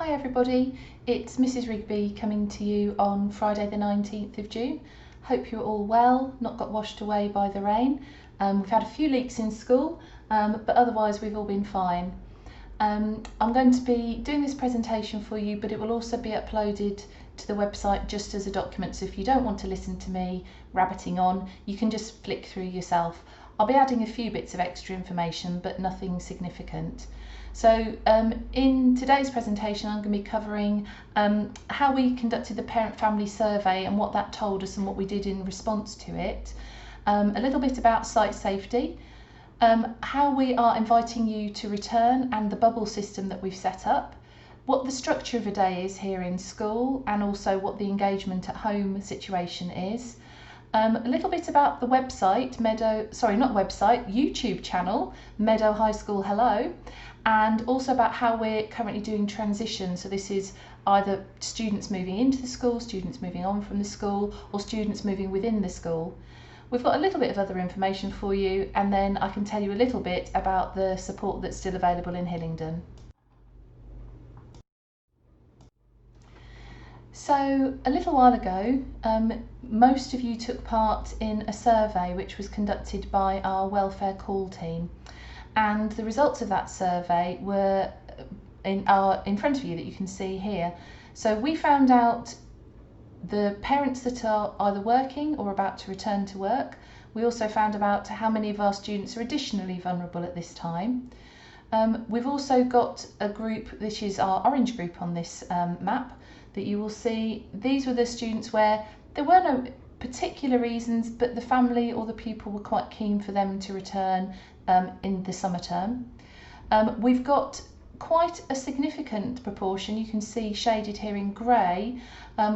Hi everybody, it's Mrs Rigby coming to you on Friday the 19th of June. Hope you're all well, not got washed away by the rain. We've had a few leaks in school, but otherwise we've all been fine. I'm going to be doing this presentation for you, but it will also be uploaded to the website just as a document, so if you don't want to listen to me rabbiting on, you can just flick through yourself. I'll be adding a few bits of extra information, but nothing significant. So in today's presentation, I'm going to be covering how we conducted the parent-family survey and what that told us and what we did in response to it. A little bit about site safety, how we are inviting you to return and the bubble system that we've set up, what the structure of a day is here in school, and also what the engagement at home situation is. A little bit about the website, YouTube channel, Meadow High School Hello, and also about how we're currently doing transition. So this is either students moving into the school, students moving on from the school, or students moving within the school. We've got a little bit of other information for you, and then I can tell you a little bit about the support that's still available in Hillingdon. So a little while ago, most of you took part in a survey which was conducted by our welfare call team, and the results of that survey were in front of you that you can see here. So we found out the parents that are either working or about to return to work. We also found out how many of our students are additionally vulnerable at this time. We've also got a group, which is our orange group on this map, that you will see. These were the students where there were no particular reasons, but the family or the pupil were quite keen for them to return in the summer term. We've got quite a significant proportion, you can see shaded here in grey,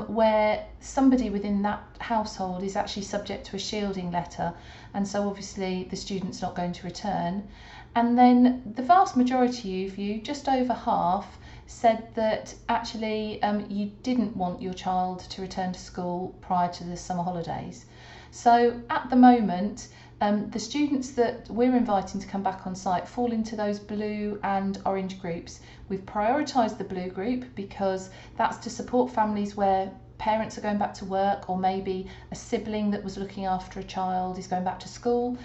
where somebody within that household is actually subject to a shielding letter, and so obviously the student's not going to return. And then the vast majority of you, just over half, said that actually you didn't want your child to return to school prior to the summer holidays. So at the moment, the students that we're inviting to come back on site fall into those blue and orange groups. We've prioritised the blue group because that's to support families where parents are going back to work, or maybe a sibling that was looking after a child is going back to school,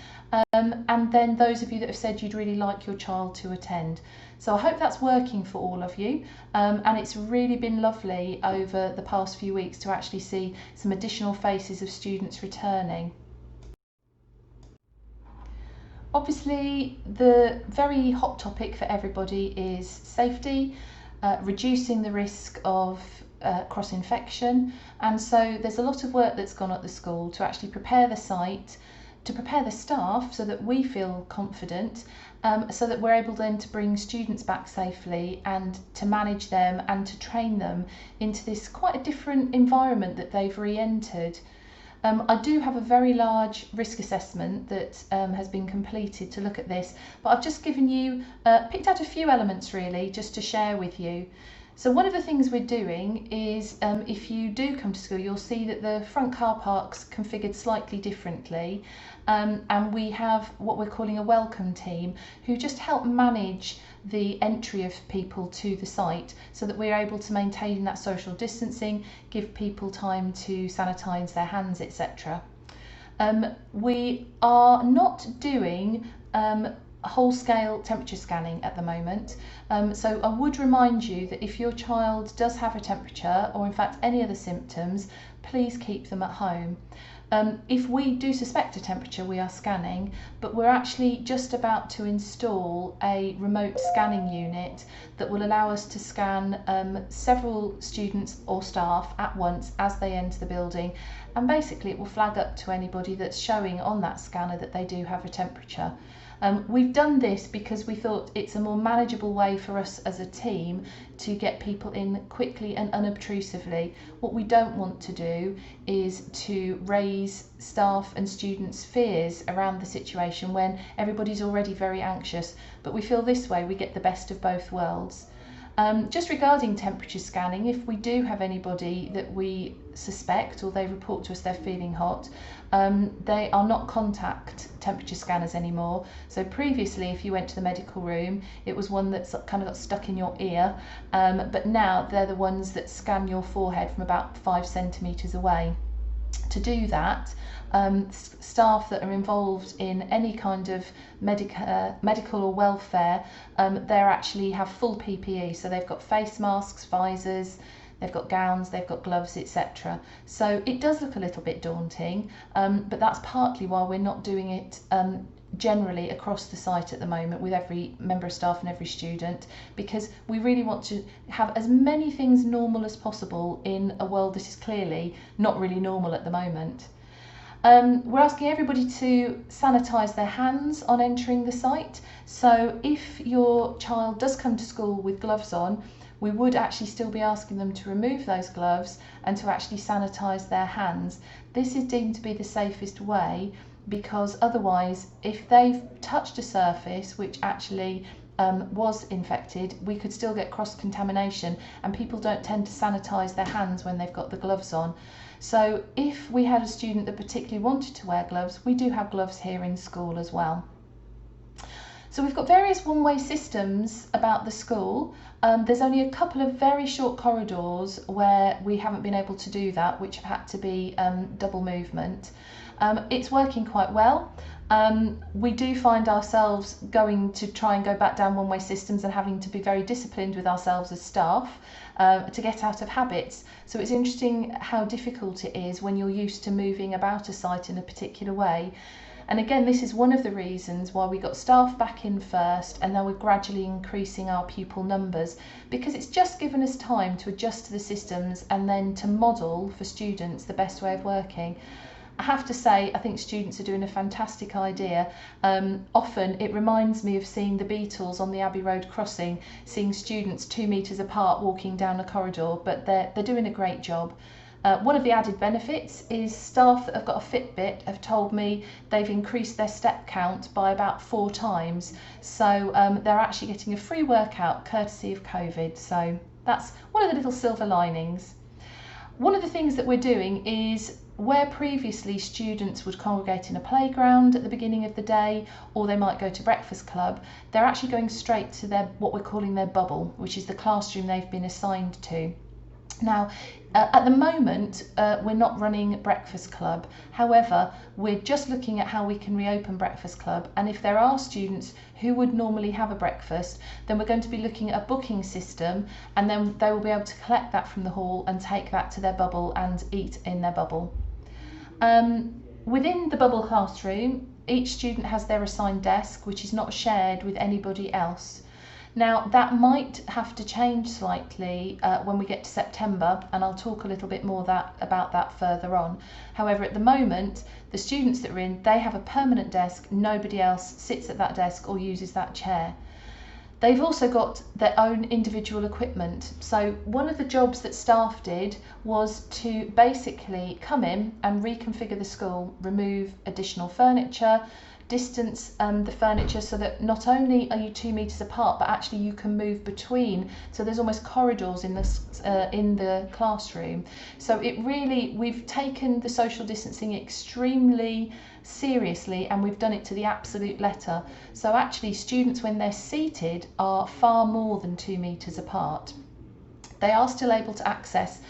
and then those of you that have said you'd really like your child to attend. So I hope that's working for all of you, and it's really been lovely over the past few weeks to actually see some additional faces of students returning. Obviously, the very hot topic for everybody is safety, reducing the risk of cross-infection, and so there's a lot of work that's gone at the school to actually prepare the site, to prepare the staff so that we feel confident, so that we're able then to bring students back safely and to manage them and to train them into this quite a different environment that they've re-entered. I do have a very large risk assessment that has been completed to look at this, but I've just given you, picked out a few elements really just to share with you. So one of the things we're doing is, if you do come to school, you'll see that the front car park's configured slightly differently, and we have what we're calling a welcome team who just help manage the entry of people to the site so that we're able to maintain that social distancing, give people time to sanitise their hands, etc. We are not doing whole-scale temperature scanning at the moment, so I would remind you that if your child does have a temperature, or in fact any other symptoms, please keep them at home. If we do suspect a temperature, we are scanning, but we're actually just about to install a remote scanning unit that will allow us to scan several students or staff at once as they enter the building, and basically it will flag up to anybody that's showing on that scanner that they do have a temperature. We've done this because we thought it's a more manageable way for us as a team to get people in quickly and unobtrusively. What we don't want to do is to raise staff and students' fears around the situation when everybody's already very anxious, but we feel this way we get the best of both worlds. Just regarding temperature scanning, if we do have anybody that we suspect or they report to us they're feeling hot, they are not contact temperature scanners anymore. So previously, if you went to the medical room, it was one that kind of got stuck in your ear, but now they're the ones that scan your forehead from about 5 centimetres away. To do that, staff that are involved in any kind of medical or welfare, they actually have full PPE, so they've got face masks, visors, they've got gowns, they've got gloves, etc. So it does look a little bit daunting, but that's partly why we're not doing it generally across the site at the moment with every member of staff and every student, because we really want to have as many things normal as possible in a world that is clearly not really normal at the moment. We're asking everybody to sanitise their hands on entering the site. So if your child does come to school with gloves on, we would actually still be asking them to remove those gloves and to actually sanitise their hands. This is deemed to be the safest way, because otherwise, if they've touched a surface which actually was infected, we could still get cross-contamination, and people don't tend to sanitise their hands when they've got the gloves on. So if we had a student that particularly wanted to wear gloves, we do have gloves here in school as well. So we've got various one-way systems about the school. There's only a couple of very short corridors where we haven't been able to do that, which have had to be double movement. It's working quite well. We do find ourselves going to try and go back down one-way systems and having to be very disciplined with ourselves as staff to get out of habits. So it's interesting how difficult it is when you're used to moving about a site in a particular way. And again, this is one of the reasons why we got staff back in first, and now we're gradually increasing our pupil numbers, because it's just given us time to adjust to the systems and then to model for students the best way of working. I have to say, I think students are doing a fantastic idea. Often it reminds me of seeing the Beatles on the Abbey Road crossing, seeing students 2 metres apart walking down a corridor, but they're doing a great job. One of the added benefits is staff that have got a Fitbit have told me they've increased their step count by about 4 times. So they're actually getting a free workout courtesy of COVID. So that's one of the little silver linings. One of the things that we're doing is, where previously students would congregate in a playground at the beginning of the day, or they might go to breakfast club, they're actually going straight to their, what we're calling their bubble, which is the classroom they've been assigned to. Now, at the moment, we're not running breakfast club. However, we're just looking at how we can reopen breakfast club. And if there are students who would normally have a breakfast, then we're going to be looking at a booking system, and then they will be able to collect that from the hall and take that to their bubble and eat in their bubble. Within the bubble classroom, each student has their assigned desk, which is not shared with anybody else. Now, that might have to change slightly when we get to September, and I'll talk a little bit more about that further on. However, at the moment, the students that are in, they have a permanent desk. Nobody else sits at that desk or uses that chair. They've also got their own individual equipment. So one of the jobs that staff did was to basically come in and reconfigure the school, remove additional furniture, distance the furniture so that not only are you 2 metres apart, but actually you can move between. So there's almost corridors in the classroom. So it really, we've taken the social distancing extremely seriously, and we've done it to the absolute letter. So actually students, when they're seated, are far more than 2 metres apart. They are still able to access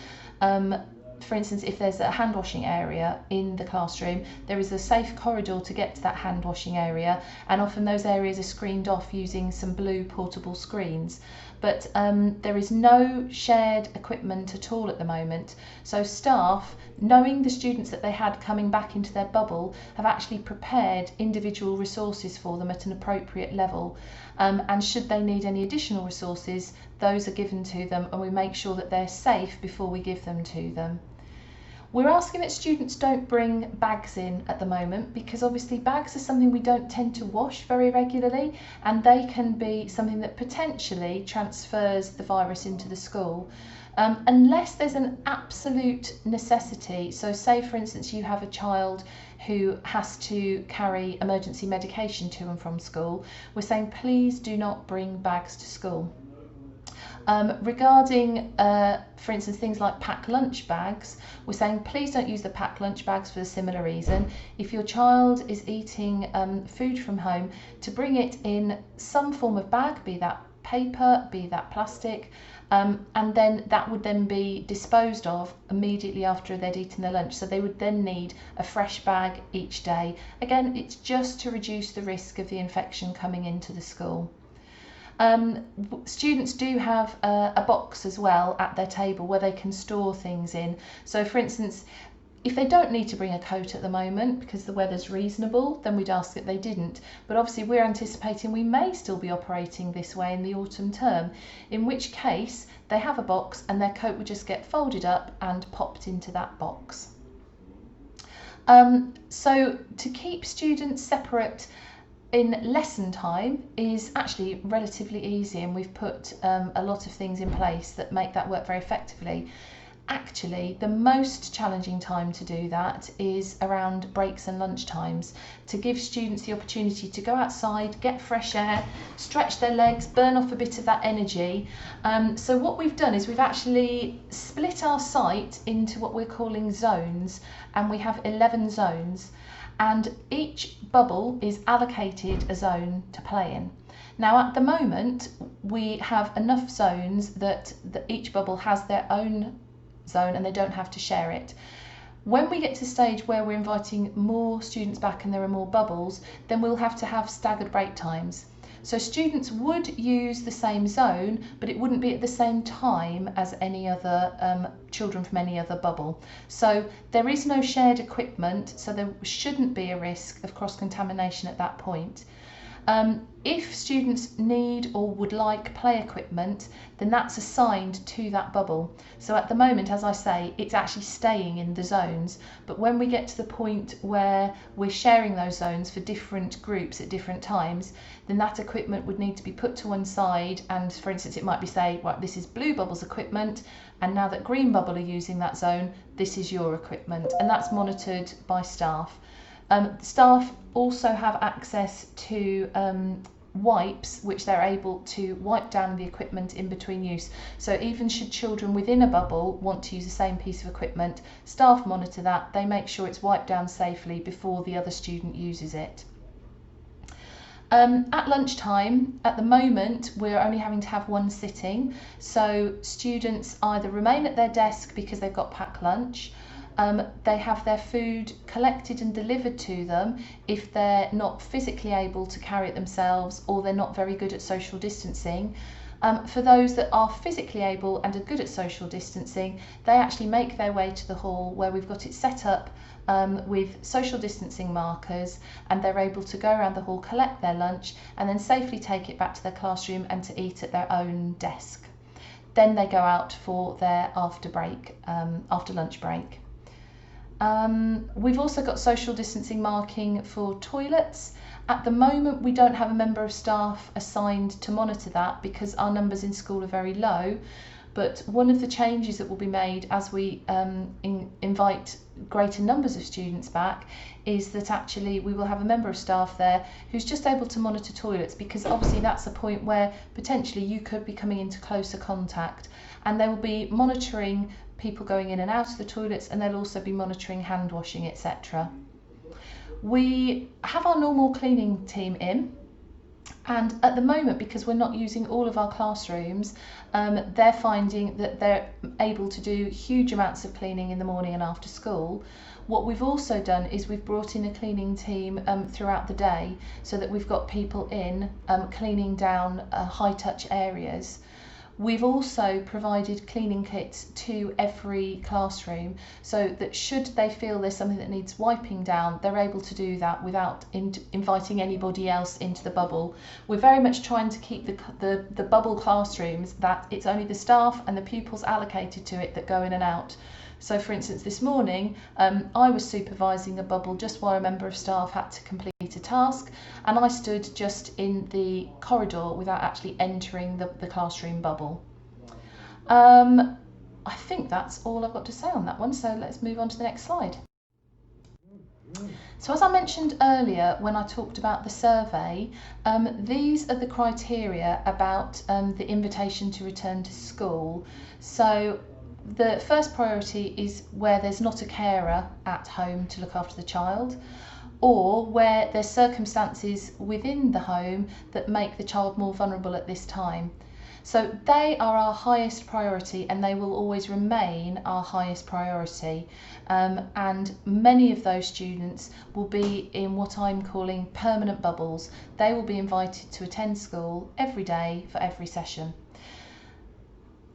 for instance, if there's a hand washing area in the classroom, there is a safe corridor to get to that hand washing area, and often those areas are screened off using some blue portable screens. But there is no shared equipment at all at the moment. So staff, knowing the students that they had coming back into their bubble, have actually prepared individual resources for them at an appropriate level. And should they need any additional resources, those are given to them, and we make sure that they're safe before we give them to them. We're asking that students don't bring bags in at the moment, because obviously bags are something we don't tend to wash very regularly, and they can be something that potentially transfers the virus into the school. Unless there's an absolute necessity. So say for instance you have a child who has to carry emergency medication to and from school, we're saying please do not bring bags to school. Regarding, for instance, things like packed lunch bags, we're saying please don't use the packed lunch bags for a similar reason. If your child is eating food from home, to bring it in some form of bag, be that paper, be that plastic, and then that would then be disposed of immediately after they'd eaten their lunch. So they would then need a fresh bag each day. Again, it's just to reduce the risk of the infection coming into the school. Students do have a box as well at their table where they can store things in. So for instance, if they don't need to bring a coat at the moment because the weather's reasonable, then we'd ask that they didn't. But obviously we're anticipating we may still be operating this way in the autumn term, in which case they have a box and their coat would just get folded up and popped into that box. So to keep students separate in lesson time is actually relatively easy, and we've put a lot of things in place that make that work very effectively. Actually, the most challenging time to do that is around breaks and lunch times, to give students the opportunity to go outside, get fresh air, stretch their legs, burn off a bit of that energy. So what we've done is we've actually split our site into what we're calling zones, and we have 11 zones, and each bubble is allocated a zone to play in. Now at the moment we have enough zones that each bubble has their own zone and they don't have to share it. When we get to the stage where we're inviting more students back and there are more bubbles, then we'll have to have staggered break times. So students would use the same zone, but it wouldn't be at the same time as any other children from any other bubble. So there is no shared equipment, so there shouldn't be a risk of cross-contamination at that point. If students need or would like play equipment, then that's assigned to that bubble. So at the moment, as I say, it's actually staying in the zones, but when we get to the point where we're sharing those zones for different groups at different times, then that equipment would need to be put to one side, and for instance it might be say, right, this is blue bubble's equipment, and now that green bubble are using that zone, this is your equipment, and that's monitored by staff. Staff also have access to wipes, which they're able to wipe down the equipment in between use. So even should children within a bubble want to use the same piece of equipment, staff monitor that, they make sure it's wiped down safely before the other student uses it. At lunchtime, at the moment, we're only having to have one sitting, so students either remain at their desk because they've got packed lunch, they have their food collected and delivered to them if they're not physically able to carry it themselves or they're not very good at social distancing. For those that are physically able and are good at social distancing, they actually make their way to the hall where we've got it set up with social distancing markers, and they're able to go around the hall, collect their lunch and then safely take it back to their classroom and to eat at their own desk. Then they go out for their after lunch break. We've also got social distancing marking for toilets. At the moment we don't have a member of staff assigned to monitor that because our numbers in school are very low, but one of the changes that will be made as we invite greater numbers of students back is that actually we will have a member of staff there who's just able to monitor toilets, because obviously that's a point where potentially you could be coming into closer contact, and they will be monitoring people going in and out of the toilets, and they'll also be monitoring hand washing, etc. We have our normal cleaning team in, and at the moment, because we're not using all of our classrooms, they're finding that they're able to do huge amounts of cleaning in the morning and after school. What we've also done is we've brought in a cleaning team throughout the day, so that we've got people in cleaning down high touch areas. We've also provided cleaning kits to every classroom, so that should they feel there's something that needs wiping down, they're able to do that without inviting anybody else into the bubble. We're very much trying to keep the bubble classrooms that it's only the staff and the pupils allocated to it that go in and out. So for instance, this morning I was supervising a bubble just while a member of staff had to complete a task, and I stood just in the corridor without actually entering the classroom bubble. I think that's all I've got to say on that one, so let's move on to the next slide. So as I mentioned earlier when I talked about the survey, these are the criteria about the invitation to return to school. So the first priority is where there's not a carer at home to look after the child, or where there's circumstances within the home that make the child more vulnerable at this time. So they are our highest priority, and they will always remain our highest priority. And many of those students will be in what I'm calling permanent bubbles. They will be invited to attend school every day for every session.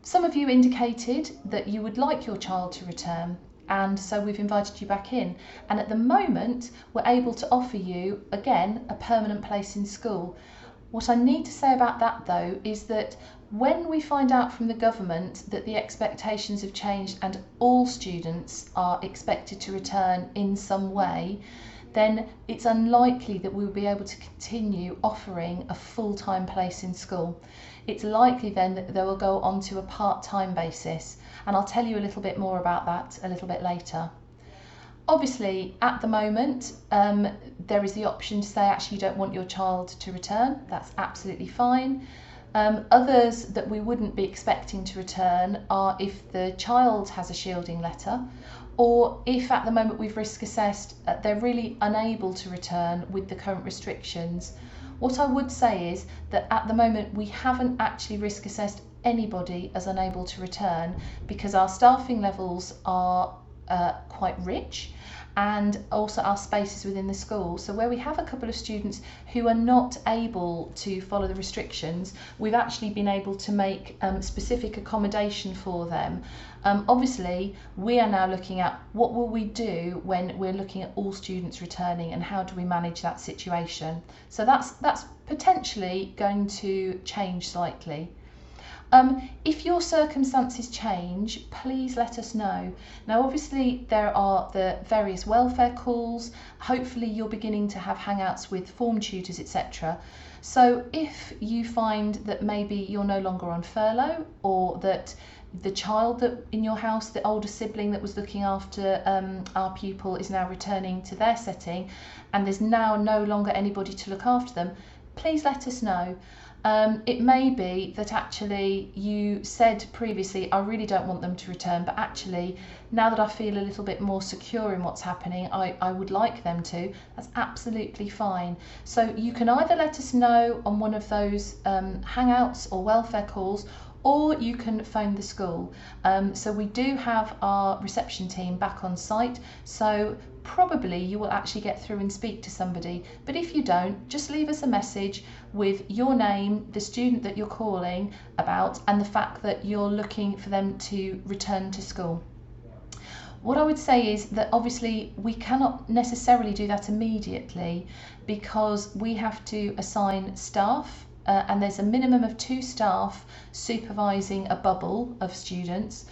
Some of you indicated that you would like your child to return, and so we've invited you back in. And at the moment, we're able to offer you, again, a permanent place in school. What I need to say about that, though, is that when we find out from the government that the expectations have changed and all students are expected to return in some way, then it's unlikely that we'll be able to continue offering a full-time place in school. It's likely then that they will go on to a part-time basis, and I'll tell you a little bit more about that a little bit later. Obviously, at the moment, there is the option to say actually you don't want your child to return. That's absolutely fine. Others that we wouldn't be expecting to return are if the child has a shielding letter, or if at the moment we've risk assessed they're really unable to return with the current restrictions. What I would say is that at the moment we haven't actually risk assessed anybody as unable to return, because our staffing levels are quite rich, and also our spaces within the school. So where we have a couple of students who are not able to follow the restrictions, we've actually been able to make specific accommodation for them. Obviously, we are now looking at what will we do when we're looking at all students returning, and how do we manage that situation. So that's potentially going to change slightly. If your circumstances change, please let us know. Now, obviously, there are the various welfare calls. Hopefully, you're beginning to have hangouts with form tutors, etc. So if you find that maybe you're no longer on furlough, or that the child that in your house, the older sibling that was looking after our pupil, is now returning to their setting, and there's now no longer anybody to look after them, please let us know. It may be that actually you said previously, I really don't want them to return, but actually now that I feel a little bit more secure in what's happening, I would like them to. That's absolutely fine. So you can either let us know on one of those hangouts or welfare calls, or you can phone the school. So we do have our reception team back on site, so probably you will actually get through and speak to somebody. But if you don't, just leave us a message with your name, the student that you're calling about, and the fact that you're looking for them to return to school. What I would say is that obviously we cannot necessarily do that immediately, because we have to assign staff, and there's a minimum of 2 staff supervising a bubble of students.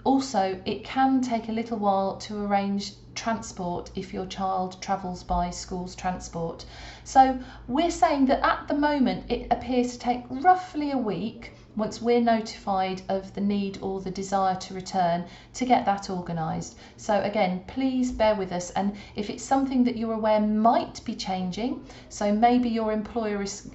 Also, it can take a little while to arrange transport if your child travels by school's transport. So we're saying that at the moment it appears to take roughly a week, once we're notified of the need or the desire to return, to get that organised. So again, please bear with us, and if it's something that you're aware might be changing, so maybe your employer is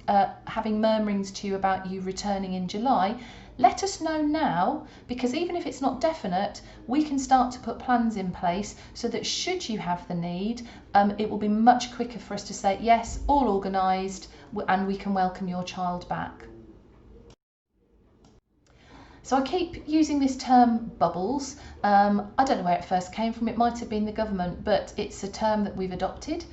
having murmurings to you about you returning in July, let us know now, because even if it's not definite, we can start to put plans in place so that should you have the need, it will be much quicker for us to say, yes, all organised, and we can welcome your child back. So I keep using this term bubbles. I don't know where it first came from. It might have been the government, but it's a term that we've adopted.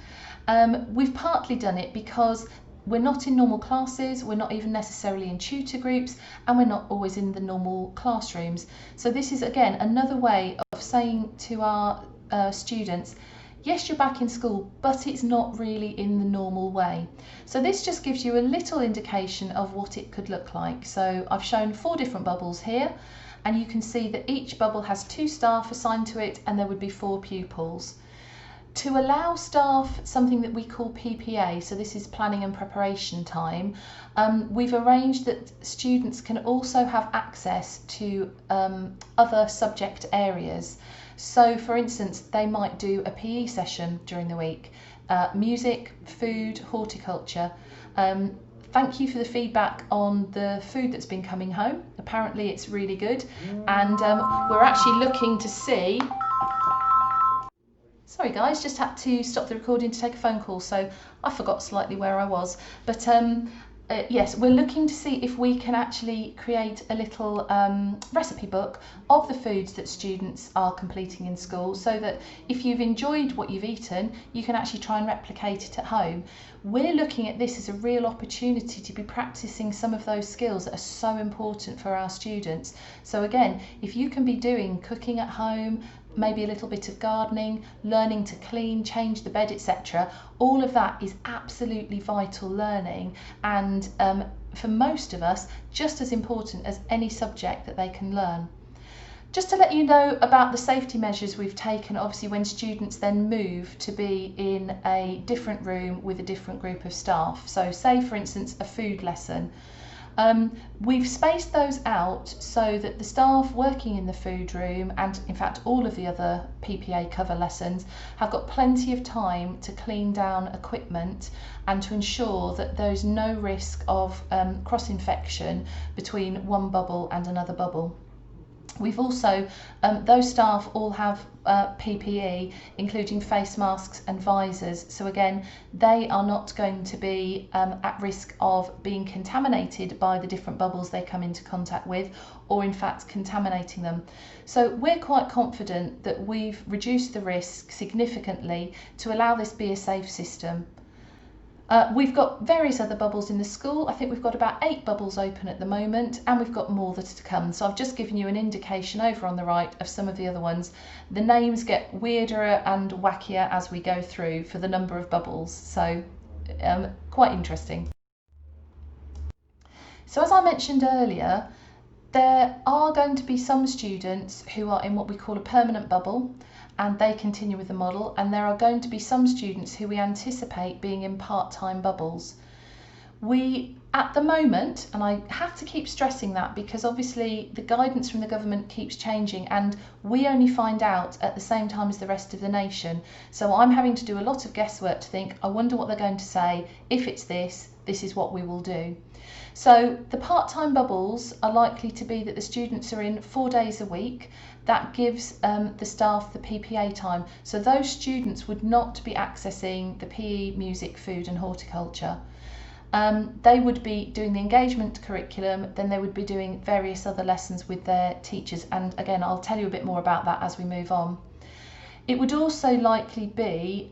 We've partly done it because we're not in normal classes, we're not even necessarily in tutor groups, and we're not always in the normal classrooms. So this is, again, another way of saying to our students, yes, you're back in school, but it's not really in the normal way. So this just gives you a little indication of what it could look like. So I've shown 4 different bubbles here, and you can see that each bubble has 2 staff assigned to it, and there would be 4 pupils. To allow staff something that we call PPA, so this is planning and preparation time, we've arranged that students can also have access to other subject areas. So for instance, they might do a PE session during the week, music, food, horticulture. Thank you for the feedback on the food that's been coming home. Apparently it's really good, and we're actually looking to see. Sorry guys, just had to stop the recording to take a phone call, so I forgot slightly where I was. But yes, we're looking to see if we can actually create a little recipe book of the foods that students are completing in school, so that if you've enjoyed what you've eaten, you can actually try and replicate it at home. We're looking at this as a real opportunity to be practicing some of those skills that are so important for our students. So again, if you can be doing cooking at home, maybe a little bit of gardening, learning to clean, change the bed, etc. All of that is absolutely vital learning, and for most of us, just as important as any subject that they can learn. Just to let you know about the safety measures we've taken, obviously when students then move to be in a different room with a different group of staff. So say for instance a food lesson. We've spaced those out so that the staff working in the food room, and in fact all of the other PPA cover lessons, have got plenty of time to clean down equipment and to ensure that there's no risk of cross-infection between one bubble and another bubble. We've also, those staff all have PPE, including face masks and visors. So again, they are not going to be at risk of being contaminated by the different bubbles they come into contact with, or in fact contaminating them. So we're quite confident that we've reduced the risk significantly to allow this be a safe system. We've got various other bubbles in the school. I think we've got about 8 bubbles open at the moment, and we've got more that are to come. So I've just given you an indication over on the right of some of the other ones. The names get weirder and wackier as we go through for the number of bubbles, so quite interesting. So as I mentioned earlier, there are going to be some students who are in what we call a permanent bubble, and they continue with the model, and there are going to be some students who we anticipate being in part-time bubbles. We, at the moment, and I have to keep stressing that because obviously the guidance from the government keeps changing, and we only find out at the same time as the rest of the nation. So I'm having to do a lot of guesswork to think, I wonder what they're going to say. If it's this, this is what we will do. So the part-time bubbles are likely to be that the students are in 4 days a week. That gives the staff the PPA time. So those students would not be accessing the PE, music, food and horticulture. They would be doing the engagement curriculum, then they would be doing various other lessons with their teachers. And again, I'll tell you a bit more about that as we move on. It would also likely be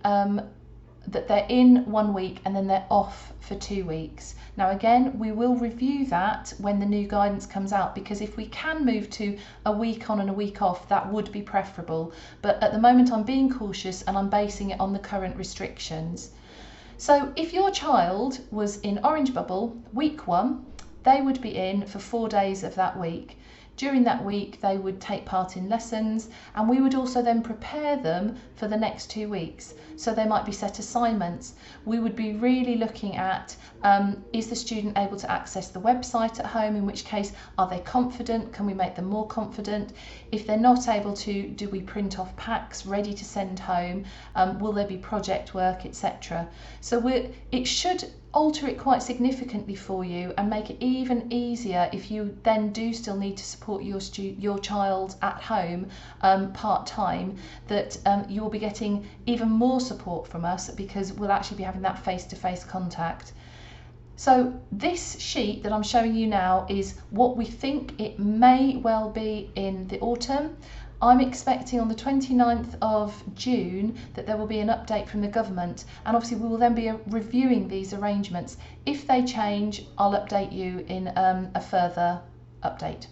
that they're in 1 week and then they're off for 2 weeks. Now again, we will review that when the new guidance comes out, because if we can move to a week on and a week off, that would be preferable. But at the moment I'm being cautious and I'm basing it on the current restrictions. So if your child was in orange bubble, week 1, they would be in for 4 days of that week. During that week, they would take part in lessons, and we would also then prepare them for the next 2 weeks. So they might be set assignments. We would be really looking at, is the student able to access the website at home? In which case, are they confident? Can we make them more confident? If they're not able to, do we print off packs ready to send home? Will there be project work, etc.? So it should alter it quite significantly for you and make it even easier if you then do still need to support your child at home part-time, that you will be getting even more support from us because we'll actually be having that face-to-face contact. So this sheet that I'm showing you now is what we think it may well be in the autumn. I'm expecting on the 29th of June that there will be an update from the government, and obviously we will then be reviewing these arrangements. If they change, I'll update you in a further update.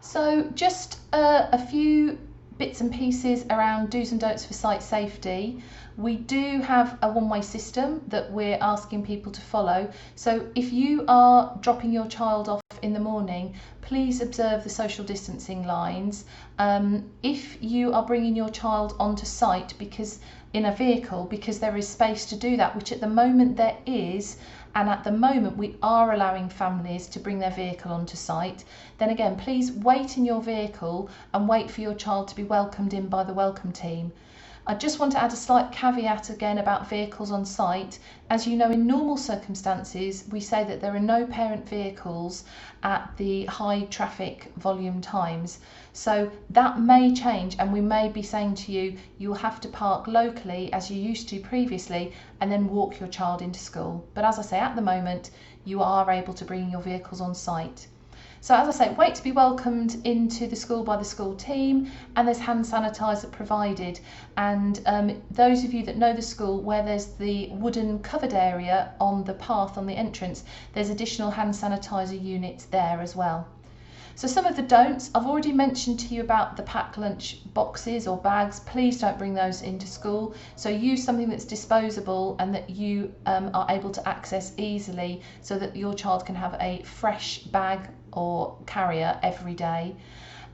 So just a few bits and pieces around do's and don'ts for site safety. We do have a one-way system that we're asking people to follow. So if you are dropping your child off in the morning, please observe the social distancing lines. If you are bringing your child onto site, because in a vehicle because there is space to do that, which at the moment there is. And at the moment we are allowing families to bring their vehicle onto site, then again, please wait in your vehicle and wait for your child to be welcomed in by the welcome team. I just want to add a slight caveat again about vehicles on site. As you know, in normal circumstances, we say that there are no parent vehicles at the high traffic volume times. So that may change, and we may be saying to you, you'll have to park locally as you used to previously and then walk your child into school. But as I say, at the moment, you are able to bring your vehicles on site. So as I say, wait to be welcomed into the school by the school team, and there's hand sanitizer provided. And those of you that know the school, where there's the wooden covered area on the path on the entrance, there's additional hand sanitizer units there as well. So some of the don'ts, I've already mentioned to you about the packed lunch boxes or bags. Please don't bring those into school. So use something that's disposable and that you are able to access easily, so that your child can have a fresh bag or carrier every day.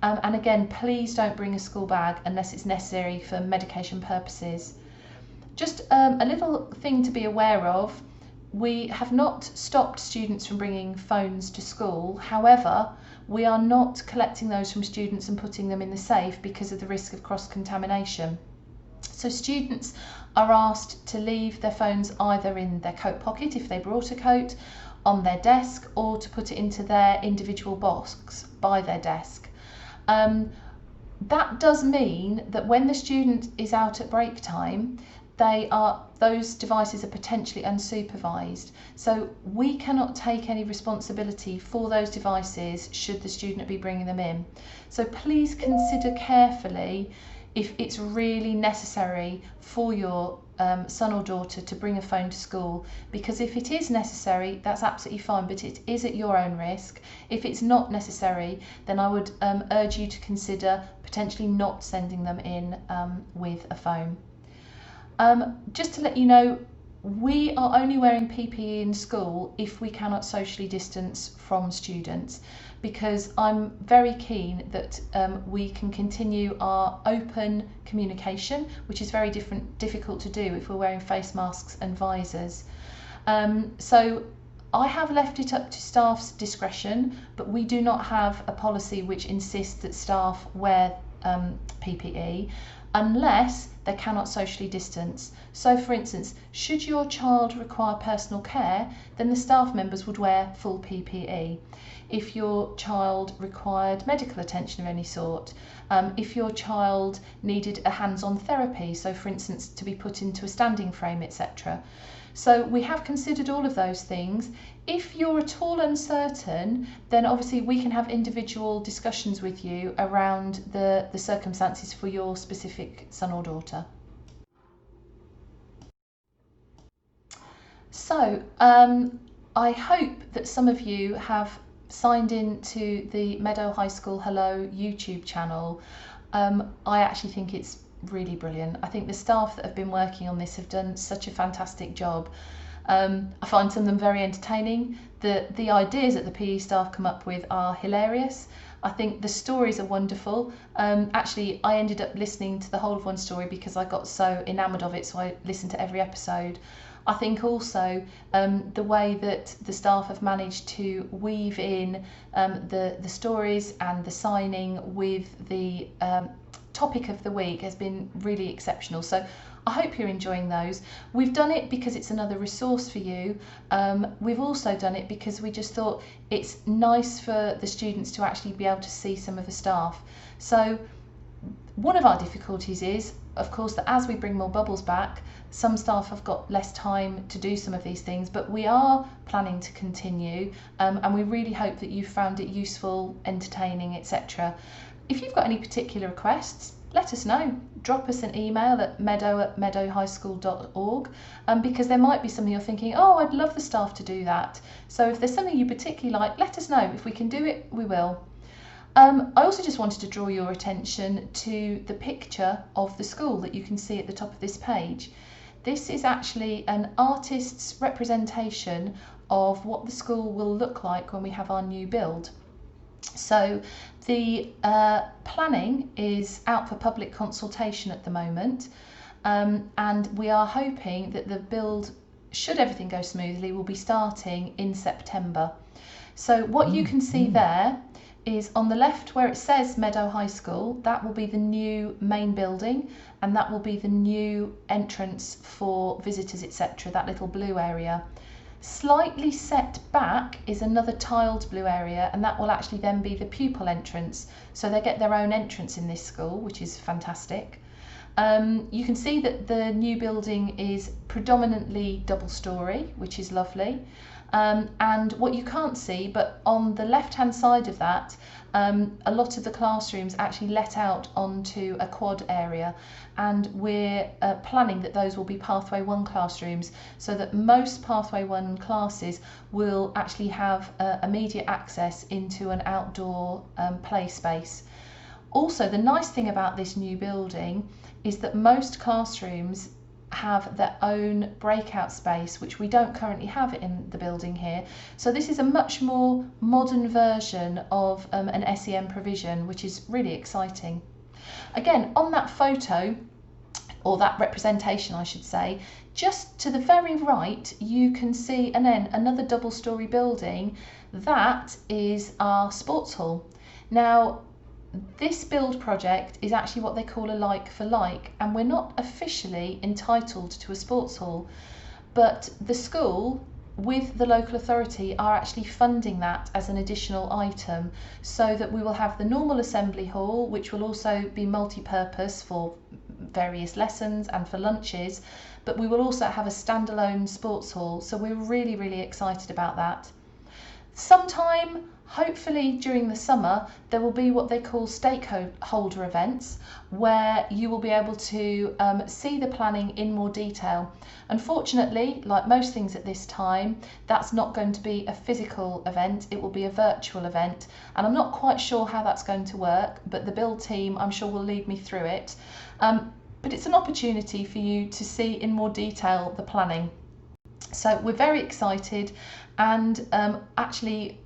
And again, please don't bring a school bag unless it's necessary for medication purposes. Just a little thing to be aware of. We have not stopped students from bringing phones to school. However, we are not collecting those from students and putting them in the safe because of the risk of cross-contamination. So students are asked to leave their phones either in their coat pocket if they brought a coat, on their desk, or to put it into their individual box by their desk. That does mean that when the student is out at break time, those devices are potentially unsupervised. So we cannot take any responsibility for those devices should the student be bringing them in. So please consider carefully if it's really necessary for your son or daughter to bring a phone to school, because if it is necessary, that's absolutely fine, but it is at your own risk. If it's not necessary, then I would urge you to consider potentially not sending them in with a phone. Just to let you know, we are only wearing PPE in school if we cannot socially distance from students, because I'm very keen that we can continue our open communication, which is very difficult to do if we're wearing face masks and visors. So I have left it up to staff's discretion, but we do not have a policy which insists that staff wear PPE unless they cannot socially distance. So for instance, should your child require personal care, then the staff members would wear full PPE. If your child required medical attention of any sort, if your child needed a hands-on therapy, so for instance to be put into a standing frame, etc. So we have considered all of those things. If you're at all uncertain, then obviously we can have individual discussions with you around the circumstances for your specific son or daughter. So I hope that some of you have signed in to the Meadow High School Hello YouTube channel. I actually think it's really brilliant. I think the staff that have been working on this have done such a fantastic job. I find some of them very entertaining. The ideas that the PE staff come up with are hilarious. I think the stories are wonderful. Actually, I ended up listening to the whole of one story because I got so enamoured of it, so I listened to every episode. I think also the way that the staff have managed to weave in the stories and the signing with the topic of the week has been really exceptional. So I hope you're enjoying those. We've done it because it's another resource for you. We've also done it because we just thought it's nice for the students to actually be able to see some of the staff. So one of our difficulties is, of course, that as we bring more bubbles back, some staff have got less time to do some of these things, but we are planning to continue, and we really hope that you've found it useful, entertaining, etc. If you've got any particular requests, let us know. Drop us an email at meadow@meadowhighschool.org, because there might be something you're thinking, oh, I'd love the staff to do that. So if there's something you particularly like, let us know. If we can do it, we will. I also just wanted to draw your attention to the picture of the school that you can see at the top of this page. This is actually an artist's representation of what the school will look like when we have our new build. So the planning is out for public consultation at the moment. and we are hoping that the build, should everything go smoothly, will be starting in September. So what you can see there is on the left where it says Meadow High School, that will be the new main building, and that will be the new entrance for visitors, etc., that little blue area. Slightly set back is another tiled blue area, and that will actually then be the pupil entrance. So they get their own entrance in this school, which is fantastic. You can see that the new building is predominantly double storey, which is lovely. And what you can't see, but on the left hand side of that, a lot of the classrooms actually let out onto a quad area, and we're planning that those will be Pathway 1 classrooms, so that most Pathway 1 classes will actually have immediate access into an outdoor play space. Also, the nice thing about this new building is that most classrooms have their own breakout space, which we don't currently have in the building here. So this is a much more modern version of an SEN provision, which is really exciting. Again, on that photo, or that representation I should say, just to the very right you can see another double storey building. That is our sports hall. Now, this build project is actually what they call a like for like, and we're not officially entitled to a sports hall, but the school with the local authority are actually funding that as an additional item, so that we will have the normal assembly hall, which will also be multi-purpose for various lessons and for lunches, but we will also have a standalone sports hall. So we're really, really excited about that. Sometime, hopefully during the summer, there will be what they call stakeholder events, where you will be able to see the planning in more detail. Unfortunately, like most things at this time, that's not going to be a physical event, it will be a virtual event, and I'm not quite sure how that's going to work, but the build team I'm sure will lead me through it. But it's an opportunity for you to see in more detail the planning. So we're very excited and actually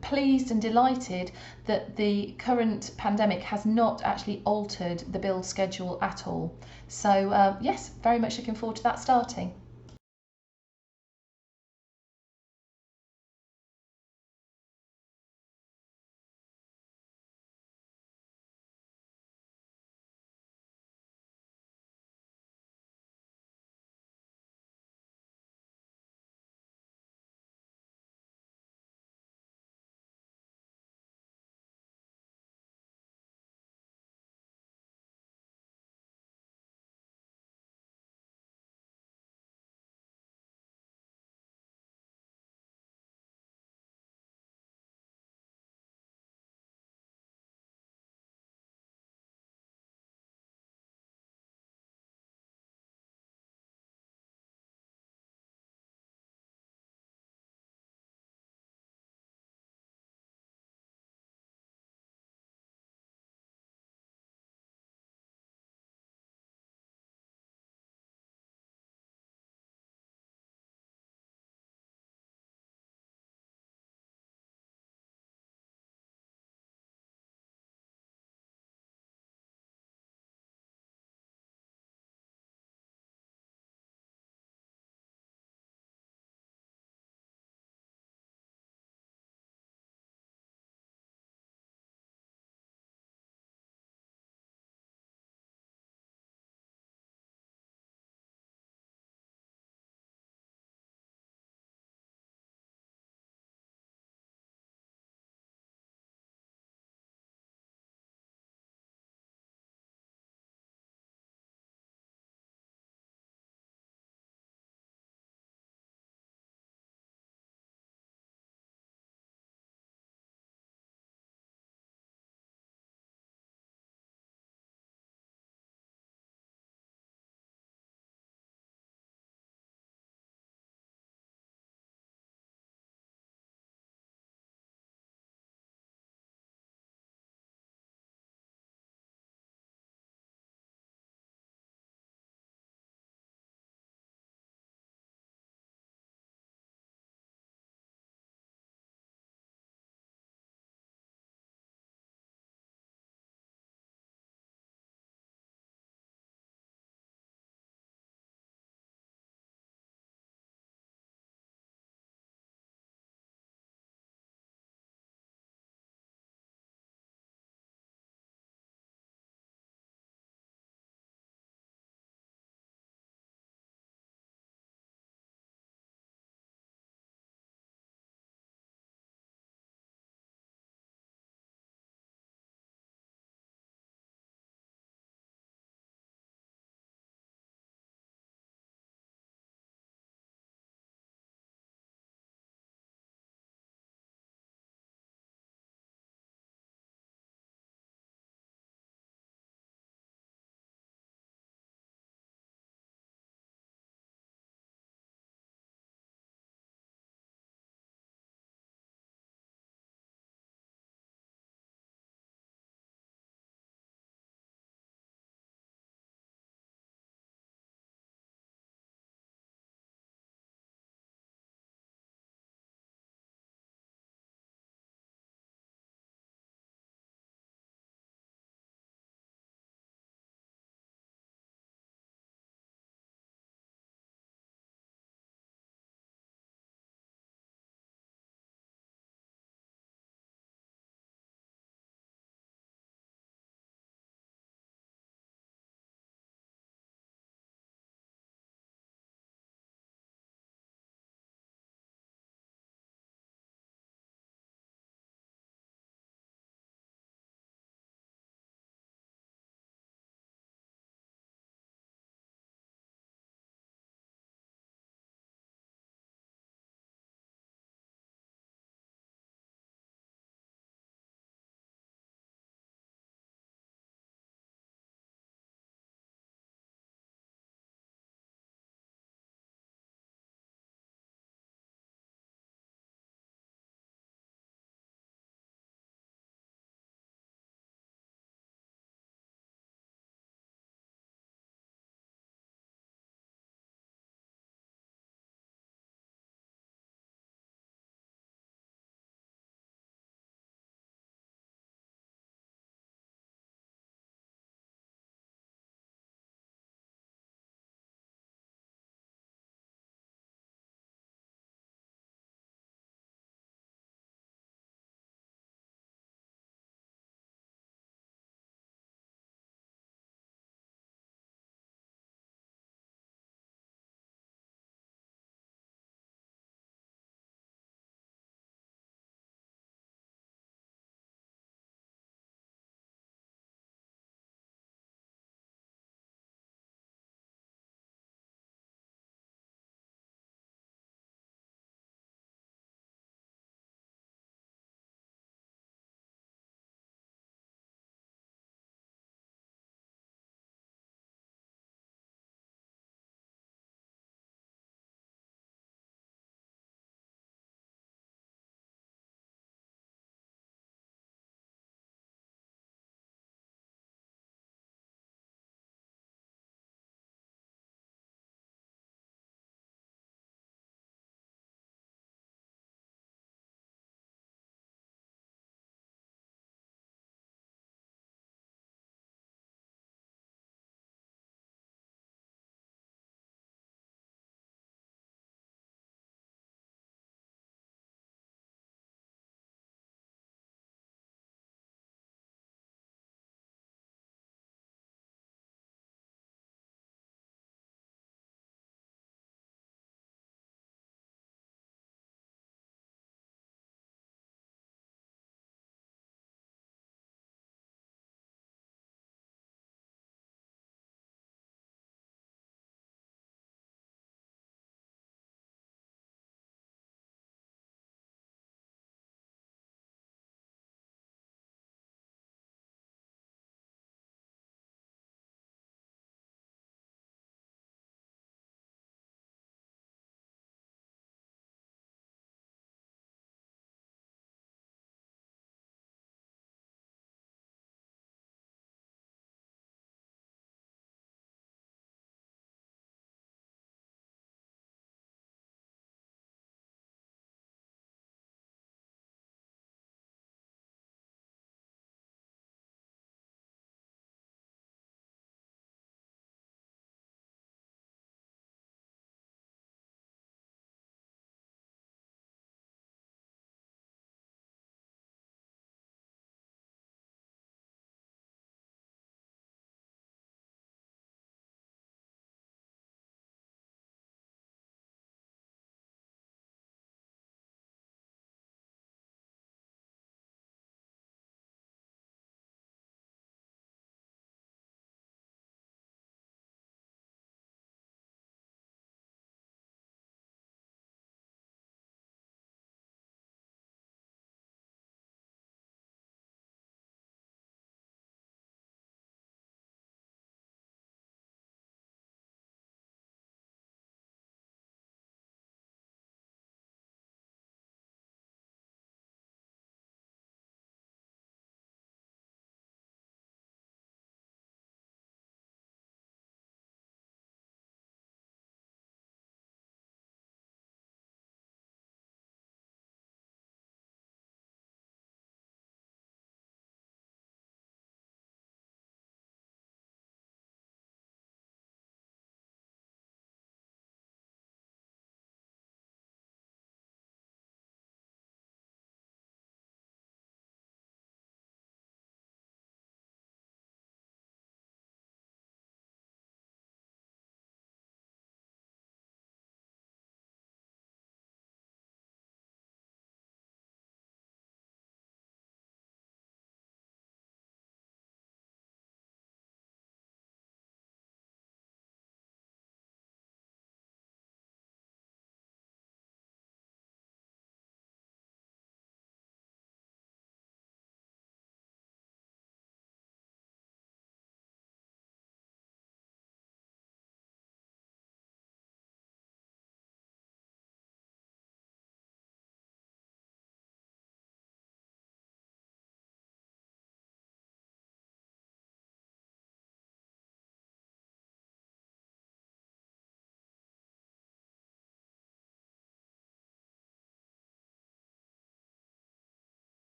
pleased and delighted that the current pandemic has not actually altered the build schedule at all. So yes, very much looking forward to that starting.